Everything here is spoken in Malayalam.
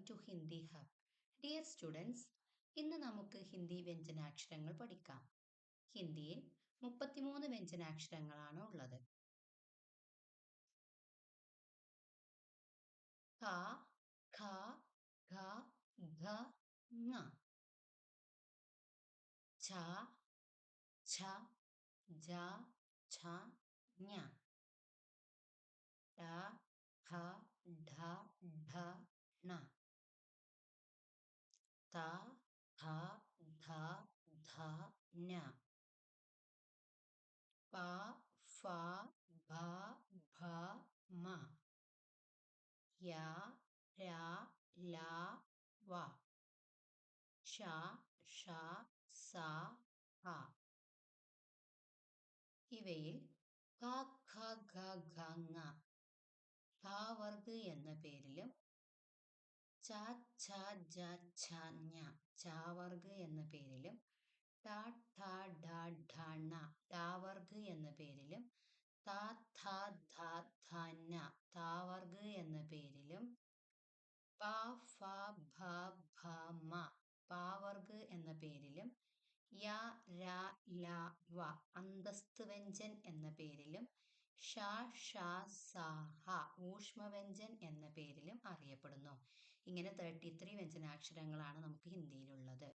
To Hindi hub. Dear students, ഇന്ന് നമുക്ക് ഹിന്ദി വ്യഞ്ജനാക്ഷരങ്ങൾ പഠിക്കാം. ഹിന്ദിയിൽ 33 വ്യഞ്ജനാക്ഷരങ്ങളാണ് ഉള്ളത്. ക, ഖ, ഗ, ഘ, ങ. ഛ, ഛ, ജ, ഝ, ഞ. ട, ഠ, ഡ, ഢ, ണ. ത, ഥ, ധ, ധ, ന. പ, ഫ, ഭ, ഭ, മ. യ, ര, ല, വ. ഷ, ഷ, സ, ഹ. ഇവയിൽ ക, ഖ, ഗ, ഘ, ങ ഘ വർഗ് എന്ന പേരിലും ച, ഛ, ജ, ഝ, ഞ ച വർഗ് എന്ന പേരിലും ട, ഠ, ഡ, ഢ, ണ ഢ വർഗ് എന്ന പേരിലും ത, ഥ, ധ, ധ, ന ഥ വർഗ് എന്ന പേരിലും പ, ഫ, ഭ, ഭ, മ പ വർഗ് എന്ന പേരിലും യ, ര, ല, വ അന്തസ്ഥ വ്യഞ്ജൻ എന്ന പേരിലും ഷ, ഷ, സ, ഹ ഊഷ്മവ്യഞ്ജൻ എന്ന പേരിലും അറിയപ്പെടുന്നു. ഇങ്ങനെ 33 വ്യഞ്ജനാക്ഷരങ്ങളാണ് നമുക്ക് ഹിന്ദിയിലുള്ളത്.